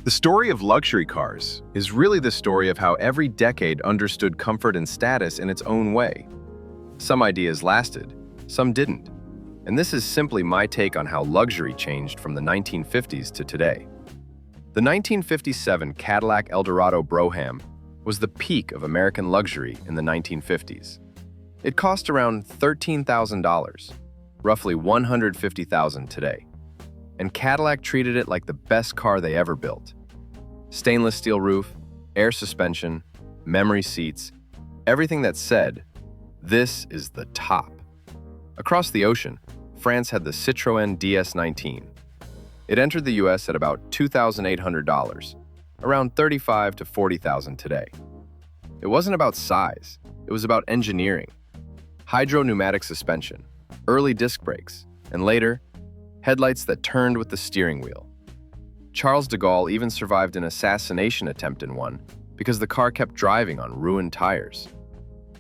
The story of luxury cars is really the story of how every decade understood comfort and status in its own way. Some ideas lasted, some didn't. And this is simply my take on how luxury changed from the 1950s to today. The 1957 Cadillac Eldorado Brougham was the peak of American luxury in the 1950s. It cost around $13,000, roughly $150,000 today. And Cadillac treated it like the best car they ever built. Stainless steel roof, air suspension, memory seats, everything that said, "This is the top." Across the ocean, France had the Citroen DS19. It entered the US at about $2,800, around $35,000 to $40,000 today. It wasn't about size, it was about engineering. Hydro-pneumatic suspension, early disc brakes, and later, headlights that turned with the steering wheel. Charles de Gaulle even survived an assassination attempt in one because the car kept driving on ruined tires.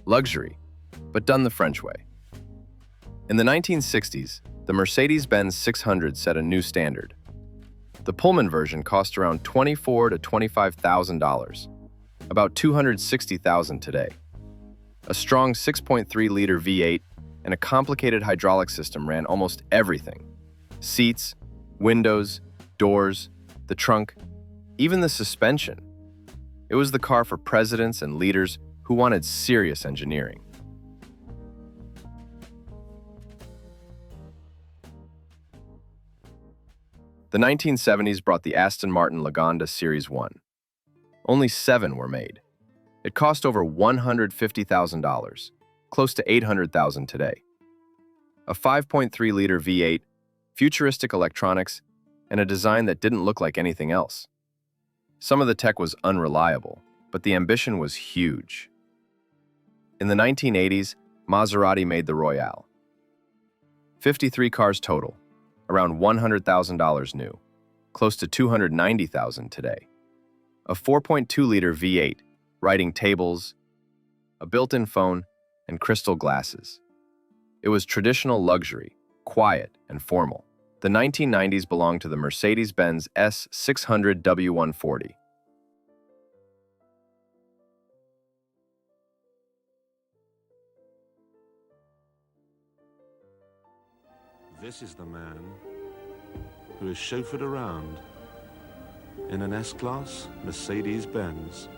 Luxury, but done the French way. In the 1960s, the Mercedes-Benz 600 set a new standard. The Pullman version cost around $24,000 to $25,000, about $260,000 today. A strong 6.3-liter V8 and a complicated hydraulic system ran almost everything. Seats, windows, doors, the trunk, even the suspension. It was the car for presidents and leaders who wanted serious engineering. The 1970s brought the Aston Martin Lagonda Series 1. Only 7 were made. It cost over $150,000, close to $800,000 today. A 5.3-liter V8, futuristic electronics, and a design that didn't look like anything else. Some of the tech was unreliable, but the ambition was huge. In the 1980s, Maserati made the Royale. 53 cars total, around $100,000 new, close to $290,000 today. A 4.2-liter V8, writing tables, a built-in phone, and crystal glasses. It was traditional luxury, quiet, and formal. The 1990s belonged to the Mercedes-Benz S600 W140. This is the man who is chauffeured around in an S-Class Mercedes-Benz.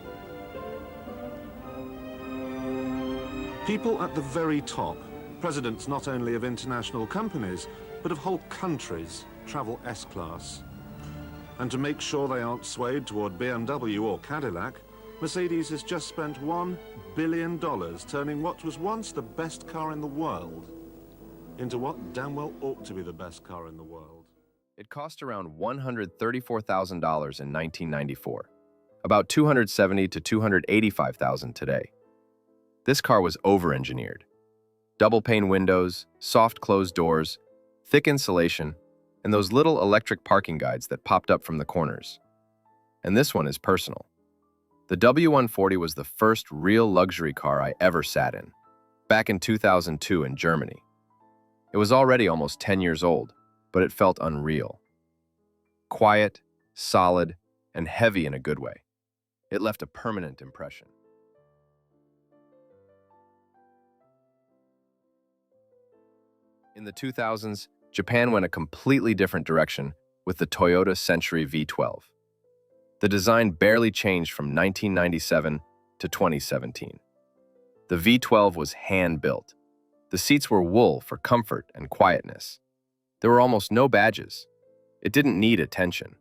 People at the very top, presidents not only of international companies, but of whole countries, travel S-Class. And to make sure they aren't swayed toward BMW or Cadillac, Mercedes has just spent $1 billion turning what was once the best car in the world into what damn well ought to be the best car in the world. It cost around $134,000 in 1994, about $270,000 to $285,000 today. This car was over-engineered. Double-pane windows, soft closed doors, thick insulation, and those little electric parking guides that popped up from the corners. And this one is personal. The W140 was the first real luxury car I ever sat in, back in 2002 in Germany. It was already almost 10 years old, but it felt unreal. Quiet, solid, and heavy in a good way. It left a permanent impression. In the 2000s, Japan went a completely different direction with the Toyota Century V12. The design barely changed from 1997 to 2017. The V12 was hand-built. The seats were wool for comfort and quietness. There were almost no badges. It didn't need attention.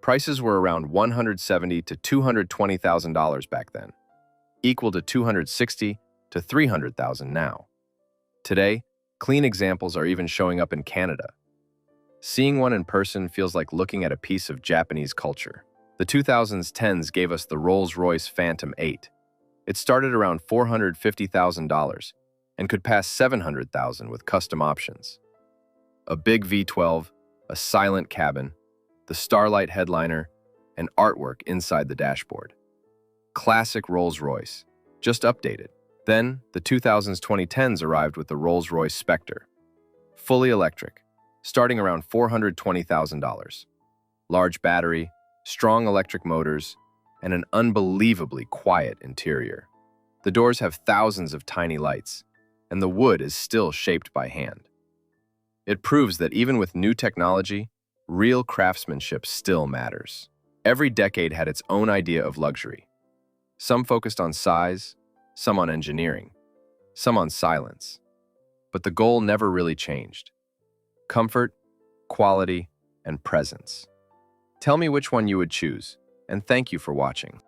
Prices were around $170,000 to $220,000 back then, equal to $260,000 to $300,000 now. Today, clean examples are even showing up in Canada. Seeing one in person feels like looking at a piece of Japanese culture. The 2010s gave us the Rolls-Royce Phantom 8. It started around $450,000 and could pass $700,000 with custom options. A big V12, a silent cabin, the Starlight headliner, and artwork inside the dashboard. Classic Rolls-Royce, just updated. Then, the 2010s arrived with the Rolls-Royce Spectre. Fully electric, starting around $420,000. Large battery, strong electric motors, and an unbelievably quiet interior. The doors have thousands of tiny lights, and the wood is still shaped by hand. It proves that even with new technology, real craftsmanship still matters. Every decade had its own idea of luxury. Some focused on size, some on engineering, some on silence. But the goal never really changed. Comfort, quality, and presence. Tell me which one you would choose, and thank you for watching.